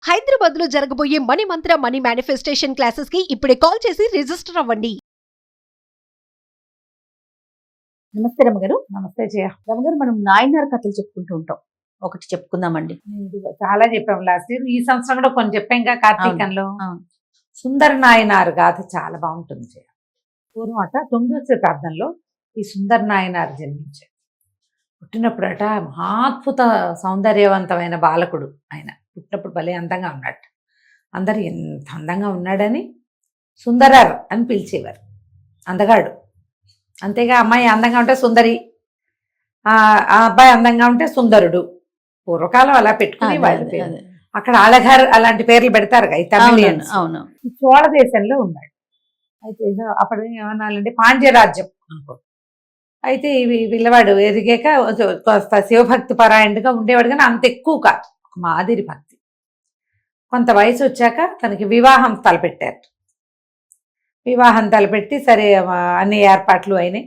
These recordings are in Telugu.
హైదరాబాద్ లో జరగబోయే మనీ మంత్ర మనీ మేనిఫెస్టేషన్ క్లాసెస్ కి ఇప్పుడే కాల్ చేసి రిజిస్టర్ అవ్వండి. నమస్తే రమగారు. నమస్తే జయ. రమగారు, మనం నాయనార్ కథలు చెప్పుకుంటూ ఉంటాం. ఒకటి చెప్పుకుందామండి. చాలా చెప్పాం లాస్ట్ ఇయర్. ఈ సంవత్సరం కూడా కొన్ని చెప్పాంగా కార్తీకంలో. అవును. సుందర నాయనారు గాథ చాలా బాగుంటుంది జయ. పూర్వం అట 9వ శతాబ్దంలో ఈ సుందర నాయనారు జన్మించాడు. పుట్టినప్పుడట మహాద్భుత సౌందర్యవంతమైన బాలకుడు. ఆయన పుట్టినప్పుడు భలే అందంగా ఉన్నాడు. అందరు ఎంత అందంగా ఉన్నాడని సుందరర్ అని పిలిచేవారు. అందగాడు. అంతేగా అమ్మాయి అందంగా ఉంటే సుందరి, ఆ అబ్బాయి అందంగా ఉంటే సుందరుడు. పూర్వకాలం అలా పెట్టుకుని వాళ్ళ పేరు. అక్కడ అలఘర్ అలాంటి పేర్లు పెడతారు ఈ తమిళియన్స్. అవును. ఈ చోళ దేశంలో ఉన్నాడు. అయితే అప్పుడు ఏమన్నాలంటే పాండ్యరాజ్యం అనుకో. అయితే పిల్లవాడు ఎదిగాక కాస్త శివభక్తి పరాయణుడిగా ఉండేవాడు, కానీ అంత ఎక్కువ కాదు, ఒక మాదిరి భక్తి. కొంత వయసు వచ్చాక తనకి వివాహం తలపెట్టారు. వివాహం తలపెట్టి సరే అన్ని ఏర్పాట్లు అయినాయి.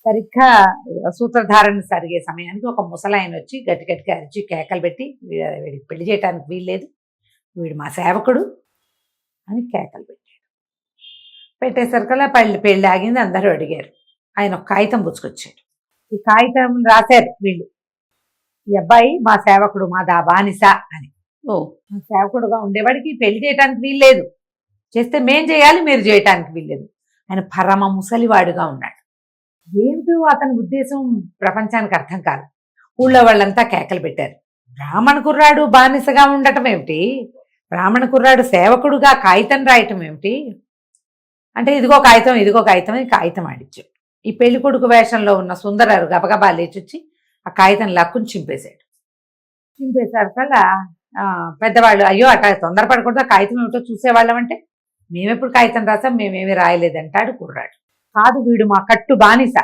సరిగ్గా సూత్రధారణ జరిగే సమయానికి ఒక ముసలాయన వచ్చి గట్టి గట్టిగా అరిచి కేకలు పెట్టి, వీడికి పెళ్లి చేయడానికి వీల్లేదు, వీడు మా సేవకుడు అని కేకలు పెట్టాడు. పెట్టేసరికల్లా పెళ్ళి ఆగింది. అందరూ అడిగారు. ఆయన ఒక కాగితం పుచ్చుకొచ్చాడు. ఈ కాగితం రాశారు వీళ్ళు, ఈ అబ్బాయి మా సేవకుడు, మా బానిస అని. మా సేవకుడుగా ఉండేవాడికి పెళ్లి చేయటానికి వీల్లేదు, చేస్తే మేం చేయాలి, మీరు చేయటానికి వీల్లేదు. ఆయన పరమ ముసలివాడుగా ఉన్నాడు. ఏమిటో అతని ఉద్దేశం ప్రపంచానికి అర్థం కాదు. ఊళ్ళో వాళ్ళంతా కేకలు పెట్టారు. బ్రాహ్మణ కుర్రాడు బానిసగా ఉండటం ఏమిటి, బ్రాహ్మణ కుర్రాడు సేవకుడుగా కాగితం రాయటం ఏమిటి అంటే, ఇదిగో కాగితం, ఇదిగో కాగితం అని కాగితం ఆడిచ్చాడు. ఈ పెళ్లి కొడుకు వేషంలో ఉన్న సుందరారు గబగబా లేచొచ్చి ఆ కాగితం లక్కుని చింపేశాడు. చింపేసరికల్లా పెద్దవాళ్ళు, అయ్యో అట్లా తొందరపడకూడదు, ఆ కాగితం ఏమిటో చూసేవాళ్ళం అంటే, మేమెప్పుడు కాగితం రాసాం, మేమేమి రాయలేదంటాడు కుర్రాడు. కాదు, వీడు మా కట్టు బానిస,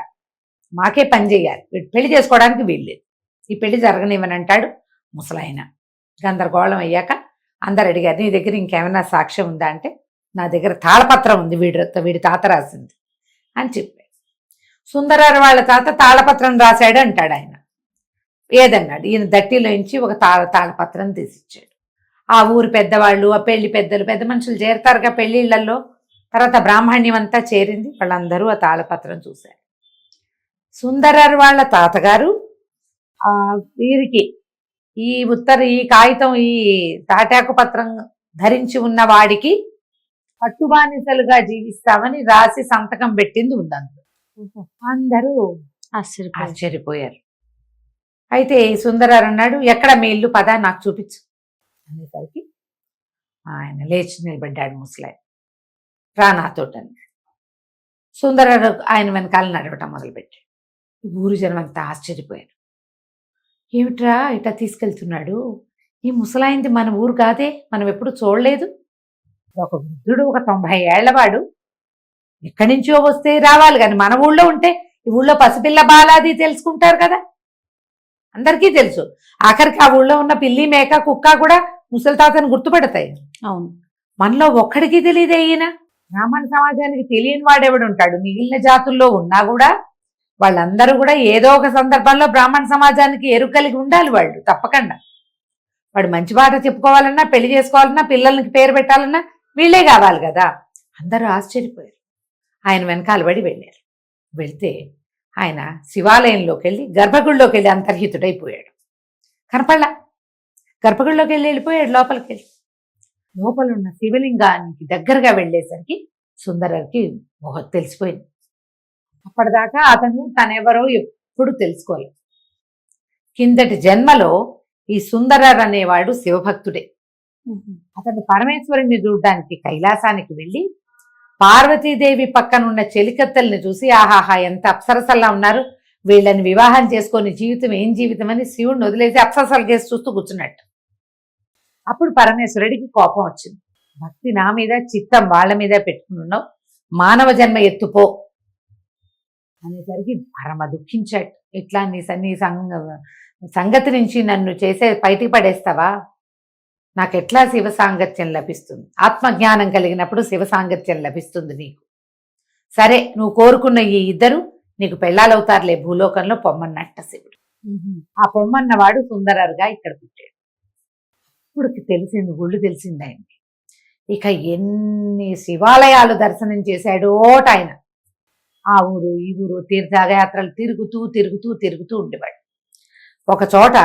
మాకే పని చేయాలి, వీడు పెళ్లి చేసుకోవడానికి వీల్లేదు, ఈ పెళ్లి జరగనివ్వనంటాడు ముసలాయన. గందరగోళం అందరు అడిగారు, నీ దగ్గర ఇంకేమైనా సాక్ష్యం ఉందా అంటే, నా దగ్గర తాళపత్రం ఉంది, వీడి తాత రాసింది అని చెప్పాడు. సుందరారు వాళ్ళ తాత తాళపత్రం రాశాడు అంటాడు ఆయన. ఏదన్నాడు ఈయన దట్టిలోంచి ఒక తాళపత్రం తీసిచ్చాడు. ఆ ఊరు పెద్దవాళ్ళు, ఆ పెళ్లి పెద్దలు, పెద్ద మనుషులు చేరతారుగా పెళ్లిళ్లలో, తర్వాత బ్రాహ్మణ్యం అంతా చేరింది. వాళ్ళందరూ ఆ తాళపత్రం చూశారు. సుందరారు వాళ్ళ తాతగారు వీరికి ఈ కాగితం, ఈ తాటాకు పత్రం ధరించి ఉన్న వాడికి పట్టుబానిసలుగా జీవిస్తామని రాసి సంతకం పెట్టింది ఉందంత. అందరూ ఆశ్చర్యపోయారు. అయితే సుందరారు అన్నాడు, ఎక్కడ మీ ఇల్లు, పదా నాకు చూపించు అనేసరికి ఆయన లేచి నిలబడ్డాడు. ముసలాయన, రా నాతోటి అన్నాడు. సుందరారు ఆయన వెనకాల నడవటం మొదలుపెట్టాడు. ఊరు జనం అంతా ఆశ్చర్యపోయారు. ఏమిట్రా ఇట్లా తీసుకెళ్తున్నాడు, ఈ ముసలాయింది మన ఊరు కాదే, మనం ఎప్పుడు చూడలేదు. ఒక వృద్ధుడు, ఒక 90 ఏళ్లవాడు, ఎక్కడి నుంచో వస్తే రావాలి, కానీ మన ఊళ్ళో ఉంటే ఈ ఊళ్ళో పసిపిల్ల బాలాది తెలుసుకుంటారు కదా, అందరికీ తెలుసు. ఆఖరికి ఆ ఊళ్ళో ఉన్న పిల్లి, మేక, కుక్క కూడా ముసలి తాతను గుర్తుపడతాయి. అవును, మనలో ఒక్కడికి తెలియదే ఈయన. బ్రాహ్మణ సమాజానికి తెలియని వాడెవడు ఉంటాడు? మిగిలిన జాతుల్లో ఉన్నా కూడా వాళ్ళందరూ కూడా ఏదో ఒక సందర్భంలో బ్రాహ్మణ సమాజానికి ఎరుక కలిగి ఉండాలి వాళ్ళు, తప్పకుండా. వాడు మంచి మాట చెప్పుకోవాలన్నా, పెళ్లి చేసుకోవాలన్నా, పిల్లలకి పేరు పెట్టాలన్నా వీళ్ళే కావాలి కదా. అందరూ ఆశ్చర్యపోయారు. ఆయన వెనకాల పడి వెళ్ళారు. వెళ్తే ఆయన శివాలయంలోకి వెళ్ళి, గర్భగుడిలోకి వెళ్ళి అంతర్హితుడైపోయాడు. కనపడలా. గర్భగుడిలోకి వెళ్ళిపోయాడు లోపలికి వెళ్ళి. లోపల ఉన్న శివలింగానికి దగ్గరగా వెళ్ళేసరికి సుందరకి తెలిసిపోయింది. అప్పటిదాకా అతను తనెవరో ఎప్పుడు తెలుసుకోలేదు. కిందటి జన్మలో ఈ సుందరర్ అనేవాడు శివభక్తుడే. అతను పరమేశ్వరుని చూడడానికి కైలాసానికి వెళ్ళి పార్వతీదేవి పక్కనున్న చెలికత్తల్ని చూసి, ఆహాహా ఎంత అప్సరసల్లా ఉన్నారు, వీళ్ళని వివాహం చేసుకొని జీవితం ఏం జీవితం అని శివుడిని వదిలేసి అప్సరసలు చేసి చూస్తూ కూర్చున్నట్టు. అప్పుడు పరమేశ్వరుడికి కోపం వచ్చింది. భక్తి నా మీద, చిత్తం వాళ్ళ మీద పెట్టుకుని ఉన్నావు, మానవ జన్మ ఎత్తుపో అనేసరికి పరమ దుఃఖించాడు. ఇట్లా నీ సంగతి నుంచి నన్ను బయటికి పడేస్తావా, నాకెట్లా శివ సాంగత్యం లభిస్తుంది? ఆత్మజ్ఞానం కలిగినప్పుడు శివ సాంగత్యం లభిస్తుంది నీకు. సరే, నువ్వు కోరుకున్న ఈ ఇద్దరు నీకు పెళ్ళాలవుతారులే భూలోకంలో పొమ్మన్నట్ట శివుడు. ఆ పొమ్మన్నవాడు సుందరరుగా ఇక్కడ పుట్టాడు. అప్పుడు తెలిసింది, గుళ్ళు తెలిసింది ఆయనకి. ఇక ఎన్ని శివాలయాలు దర్శనం చేశాడో ఆయన. ఆ ఊరు ఈ ఊరు తీర్థయాత్రలు తిరుగుతూ తిరుగుతూ తిరుగుతూ ఉండేవాడు. ఒక చోట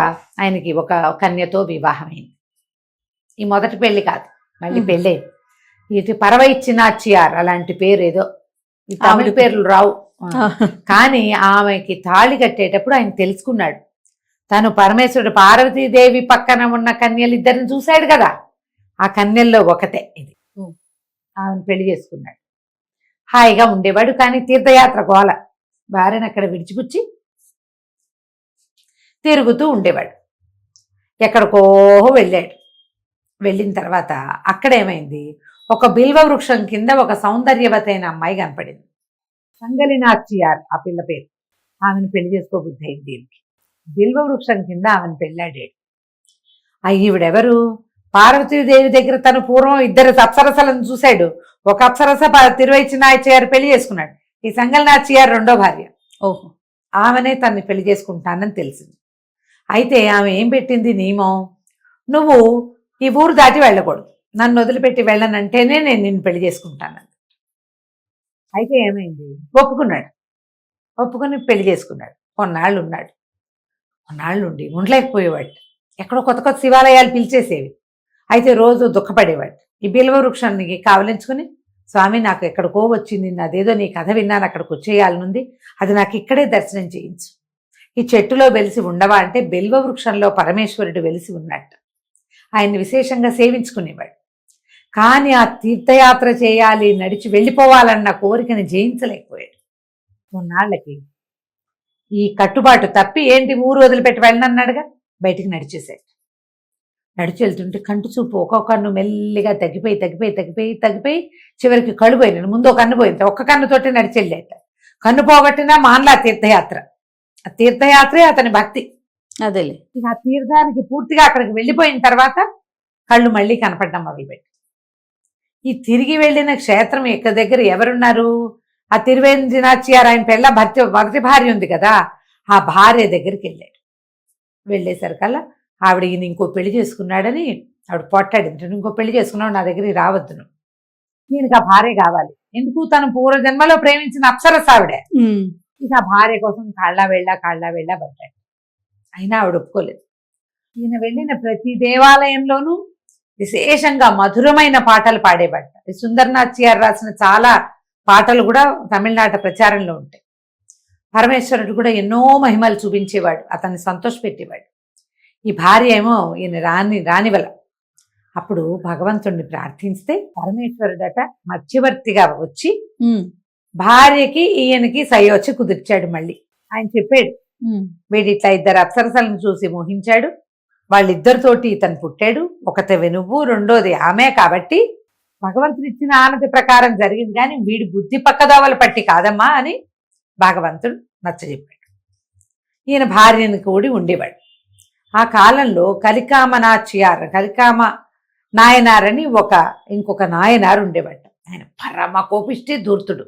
ఆయనకి ఒక కన్యతో వివాహమైంది. ఈ మొదటి పెళ్లి కాదు, మళ్ళీ పెళ్ళే. ఇది పరవైచ్చినాచియార్ అలాంటి పేరు ఏదో, ఈ తమిళ పేర్లు రావు. కానీ ఆమెకి తాళి కట్టేటప్పుడు ఆయన తెలుసుకున్నాడు, తను పరమేశ్వరుడు పార్వతీదేవి పక్కన ఉన్న కన్యలు ఇద్దరిని చూశాడు కదా, ఆ కన్యల్లో ఒకతే ఇది. ఆమెను పెళ్లి చేసుకున్నాడు. హాయిగా ఉండేవాడు. కానీ తీర్థయాత్ర గోల, భార్యను అక్కడ విడిచిపుచ్చి తిరుగుతూ ఉండేవాడు. ఎక్కడికో వెళ్ళాడు. వెళ్ళిన తర్వాత అక్కడేమైంది, ఒక బిల్వ వృక్షం కింద ఒక సౌందర్యవతైన అమ్మాయి కనపడింది. సంగలినాచియార్ ఆ పిల్ల పేరు. ఆమెను పెళ్లి చేసుకోబుద్ధి అయింది దీనికి. బిల్వ వృక్షం కింద ఆమెను పెళ్ళాడాడు. ఈవిడెవరు, పార్వతీదేవి దగ్గర తను పూర్వం ఇద్దరు అప్సరసలను చూశాడు. ఒక అప్సరస తిరువైచినాచియార్ పెళ్లి చేసుకున్నాడు. ఈ సంగలినాచియార్ రెండో భార్య. ఓహో. ఆమెనే తన్ని పెళ్లి చేసుకుంటానని తెలిసింది. అయితే ఆమె ఏం పెట్టింది నియమం, నువ్వు ఈ ఊరు దాటి వెళ్ళకూడదు, నన్ను వదిలిపెట్టి వెళ్ళనంటేనే నేను నిన్ను పెళ్లి చేసుకుంటానని. అయితే ఏమైంది, ఒప్పుకున్నాడు. ఒప్పుకుని పెళ్లి చేసుకున్నాడు. కొన్నాళ్ళు ఉన్నాడు. కొన్నాళ్ళు ఉండి ఉండలేకపోయేవాడు. ఎక్కడో కొత్త కొత్త శివాలయాలు పిలిచేసేవి. అయితే రోజు దుఃఖపడేవాడు. ఈ బిల్వ వృక్షానికి కావలించుకుని, స్వామి నాకు ఎక్కడికో వచ్చింది, అదేదో నీ కథ విన్నాను, అక్కడికి వచ్చేయాలనుంది, అది నాకు ఇక్కడే దర్శనం చేయించు. ఈ చెట్టులో వెలిసి ఉండవా అంటే బిల్వ వృక్షంలో పరమేశ్వరుడు వెలిసి ఉన్నట్టు. ఆయన్ని విశేషంగా సేవించుకునేవాడు. కానీ ఆ తీర్థయాత్ర చేయాలి, నడిచి వెళ్ళిపోవాలన్న కోరికని జయించలేకపోయాడు. కొన్నాళ్ళకి ఈ కట్టుబాటు తప్పి, ఏంటి ఊరు వదిలిపెట్టి వెళ్ళనన్నాడుగా, బయటికి నడిచేశాడు. నడిచి వెళ్తుంటే కంటి చూపు ఒక్కొక్క కన్ను మెల్లిగా తగ్గిపోయి తగ్గిపోయి తగ్గిపోయి తగ్గిపోయి చివరికి కళ్ళు పోయినాడు. ముందు ఒక కన్ను పోయింది, ఒక్క కన్నుతోటి నడిచి వెళ్ళాట. కన్ను పోగొట్టినా మానలా తీర్థయాత్ర. ఆ తీర్థయాత్రే అతని భక్తి. అదేలే. ఇక ఆ తీర్థానికి పూర్తిగా అక్కడికి వెళ్ళిపోయిన తర్వాత కళ్ళు మళ్ళీ కనపడడం మొదలుపెట్టి, ఈ తిరిగి వెళ్ళిన క్షేత్రం ఇక్కడ దగ్గర ఎవరున్నారు, ఆ తిరువేంద్రనాథ్యార్ ఆయన పెళ్ళ మొదటి భార్య ఉంది కదా, ఆ భార్య దగ్గరికి వెళ్ళాడు. వెళ్ళేసరికల్లా ఆవిడ ఈయన ఇంకో పెళ్లి చేసుకున్నాడని ఆవిడ పొట్టాడింది. ఇంకో పెళ్లి చేసుకున్నాడు, నా దగ్గరికి రావద్దును, ఈయనకి ఆ భార్య కావాలి. ఎందుకు, తను పూర్వజన్మలో ప్రేమించిన అప్సరస ఆవిడే. ఇక ఆ భార్య కోసం కాళ్ళ వెళ్ళా పడ్డాడు. అయినా ఆవిడ ఒప్పుకోలేదు. ఈయన వెళ్ళిన ప్రతి దేవాలయంలోనూ విశేషంగా మధురమైన పాటలు పాడేవాడు. సుందరనాథ్యార్ రాసిన చాలా పాటలు కూడా తమిళనాట ప్రచారంలో ఉంటాయి. పరమేశ్వరుడు కూడా ఎన్నో మహిమలు చూపించేవాడు, అతన్ని సంతోషపెట్టేవాడు. ఈ భార్య ఏమో ఈయన రానివల. అప్పుడు భగవంతుడిని ప్రార్థిస్తే పరమేశ్వరుడట మధ్యవర్తిగా వచ్చి భార్యకి ఈయనకి సయోచి కుదిర్చాడు. మళ్ళీ ఆయన చెప్పాడు, వీడి ఇట్లా ఇద్దరు అప్సరసలను చూసి మోహించాడు, వాళ్ళిద్దరితోటి ఇతను పుట్టాడు, ఒకతవి నువ్వు, రెండోది ఆమె, కాబట్టి భగవంతుడు ఇచ్చిన ఆనతి ప్రకారం జరిగింది, కానీ వీడి బుద్ధి పక్కదోవల పట్టి కాదమ్మా అని భగవంతుడు నచ్చజెప్పాడు. ఈయన భార్యను కూడి ఉండేవాడు. ఆ కాలంలో కలికామ నాయనార్ అని ఇంకొక నాయనారు ఉండేవాడు. ఆయన పరమ కోపిష్టి ధూర్తుడు.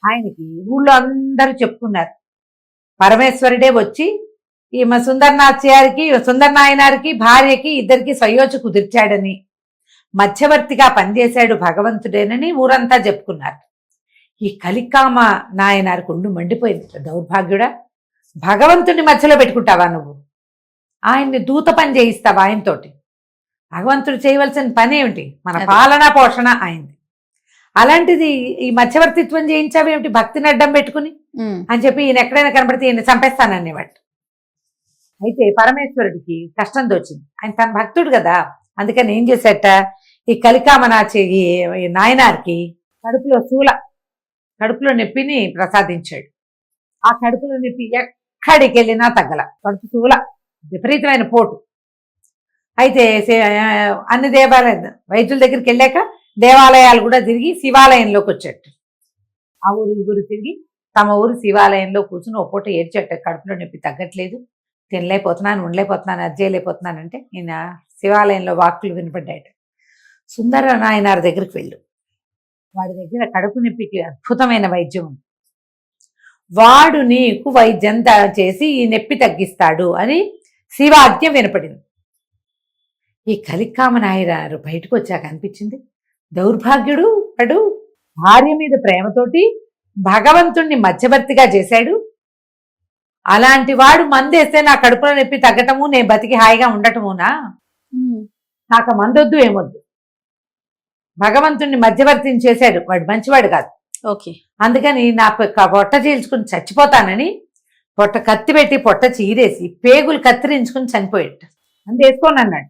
ఆయనకి ఊళ్ళో అందరూ చెప్పుకున్నారు, పరమేశ్వరుడే వచ్చి ఈమె సుందరనాయనారికి భార్యకి ఇద్దరికి సయోచి కుదిర్చాడని, మధ్యవర్తిగా పనిచేశాడు భగవంతుడేనని ఊరంతా చెప్పుకున్నారు. ఈ కలికామ నాయనారికి ఒళ్ళు మండిపోయింది. దౌర్భాగ్యుడా, భగవంతుడిని మధ్యలో పెట్టుకుంటావా నువ్వు, ఆయన్ని దూత పని చేయిస్తావా ఆయనతోటి, భగవంతుడు చేయవలసిన పని ఏమిటి, మన పాలనా పోషణ ఆయనది, అలాంటిది ఈ మధ్యవర్తిత్వం చేయించావేమిటి భక్తిని అడ్డం పెట్టుకుని అని చెప్పి ఈయన ఎక్కడైనా కనబడితే ఈయన చంపేస్తాననేవాడు. అయితే పరమేశ్వరుడికి కష్టం తోచింది, ఆయన తన భక్తుడు కదా, అందుకని ఏం చేశాట, ఈ కలికామనాచి ఈ నాయనారికి కడుపులో నొప్పిని ప్రసాదించాడు. ఆ కడుపులో నొప్పి ఎక్కడికి వెళ్ళినా తగ్గల, కడుపు శూల, విపరీతమైన పోటు. అయితే అన్ని వైద్యుల దగ్గరికి వెళ్ళాక దేవాలయాలు కూడా తిరిగి శివాలయంలోకి వచ్చేట. ఆ ఊరు తిరిగి తమ ఊరు శివాలయంలో కూర్చుని ఓ పూట ఏడ్చేట, కడుపులో నొప్పి తగ్గట్లేదు, తినలేకపోతున్నాను, ఉండలేకపోతున్నాను, అది చేయలేకపోతున్నానంటే ఈయన శివాలయంలో వాక్కులు వినపడ్డాయట. సుందర నాయనార్ దగ్గరికి వెళ్ళు, వాడి దగ్గర కడుపు నొప్పికి అద్భుతమైన వైద్యం ఉంది, వాడు నీకు వైద్యం చేసి ఈ నొప్పి తగ్గిస్తాడు అని శివాజ్ఞ వినపడింది. ఈ కలికామ నాయనారు బయటకు వచ్చాక అనిపించింది, దౌర్భాగ్యుడు వాడు భార్య మీద ప్రేమతోటి భగవంతుణ్ణి మధ్యవర్తిగా చేశాడు. అలాంటి వాడు మందేస్తే నా కడుపులో నొప్పి తగ్గటము, నేను బతికి హాయిగా ఉండటమునా? నాకు మందొద్దు ఏమొద్దు. భగవంతుణ్ణి మధ్యవర్తిని చేశాడు, వాడు మంచివాడు కాదు. ఓకే. అందుకని నా పొట్ట చీల్చుకుని చచ్చిపోతానని పొట్ట కత్తి పెట్టి పొట్ట చీరేసి పేగులు కత్తిరించుకుని చనిపోయాడు. అందు వేసుకోని అన్నాడు.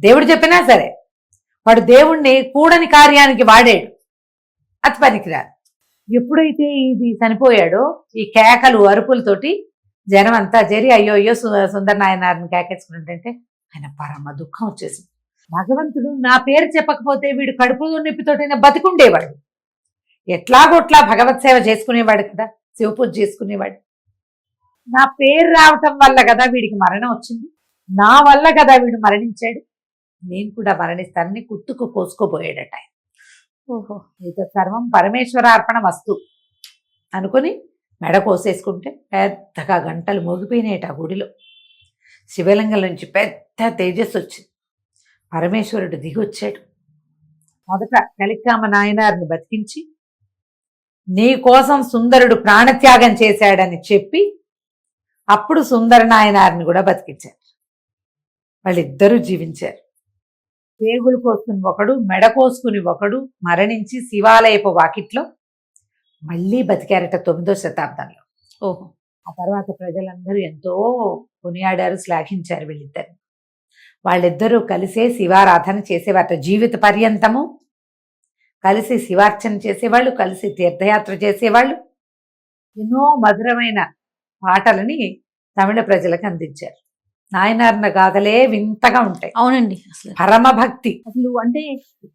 దేవుడు చెప్పినా సరే వాడు దేవుణ్ణి కూడని కార్యానికి వాడాడు, అది పనికిరాదు. ఎప్పుడైతే ఇది చనిపోయాడో ఈ కేకలు అరుపులతోటి జనం అంతా జరి అయ్యో అయ్యో సుందర నాయనారిని కేకేసుకుంటుంటే ఆయన పరమ దుఃఖం వచ్చేసింది. భగవంతుడు నా పేరు చెప్పకపోతే వీడు కడుపులో నొప్పితోటైనా బతికుండేవాడు, ఎట్లాగొట్లా భగవత్ సేవ చేసుకునేవాడు కదా, శివపూజ చేసుకునేవాడు. నా పేరు రావటం వల్ల కదా వీడికి మరణం వచ్చింది, నా వల్ల కదా వీడు మరణించాడు, నేను కూడా మరణిస్తానని కుట్టుకు కోసుకోబోయాడట. ఓహో. అయితే సర్వం పరమేశ్వరార్పణ వస్తు అనుకుని మెడ కోసేసుకుంటే పెద్దగా గంటలు మోగిపోయినాయట ఆ గుడిలో. శివలింగం నుంచి పెద్ద తేజస్సు వచ్చింది. పరమేశ్వరుడు దిగి వచ్చాడు. మొదట కలికామ నాయనారిని బతికించి నీ కోసం సుందరుడు ప్రాణత్యాగం చేశాడని చెప్పి అప్పుడు సుందర నాయనారిని కూడా బతికించారు. వాళ్ళిద్దరూ జీవించారు. పేగులు కోసుకుని ఒకడు, మెడ కోసుకుని ఒకడు మరణించి శివాలయపు వాకిట్లో మళ్ళీ బతికారట 9వ శతాబ్దంలో. ఓహో. ఆ తర్వాత ప్రజలందరూ ఎంతో కొనియాడారు, శ్లాఘించారు వీళ్ళిద్దరిని. వాళ్ళిద్దరూ కలిసే శివారాధన చేసేవారట జీవిత పర్యంతము. కలిసి శివార్చన చేసేవాళ్ళు, కలిసి తీర్థయాత్ర చేసేవాళ్ళు. ఎన్నో మధురమైన పాటలని తమిళ ప్రజలకు అందించారు. నాయనార్న గాథలే వింతగా ఉంటాయి. అవునండి. అసలు పరమభక్తి. అసలు అంటే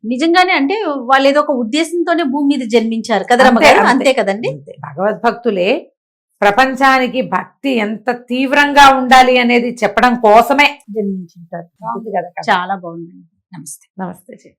నిజంగానే అంటే వాళ్ళు ఏదో ఒక ఉద్దేశంతోనే భూమి మీద జన్మించారు కదా అంతే, రమ్మగారు, అంతే. అంతే కదండి. అంతే. భగవద్భక్తులే ప్రపంచానికి భక్తి ఎంత తీవ్రంగా ఉండాలి అనేది చెప్పడం కోసమే జన్మించుంటారు. బాగుంది కదా కథ. చాలా బాగుందండి. నమస్తే. నమస్తే.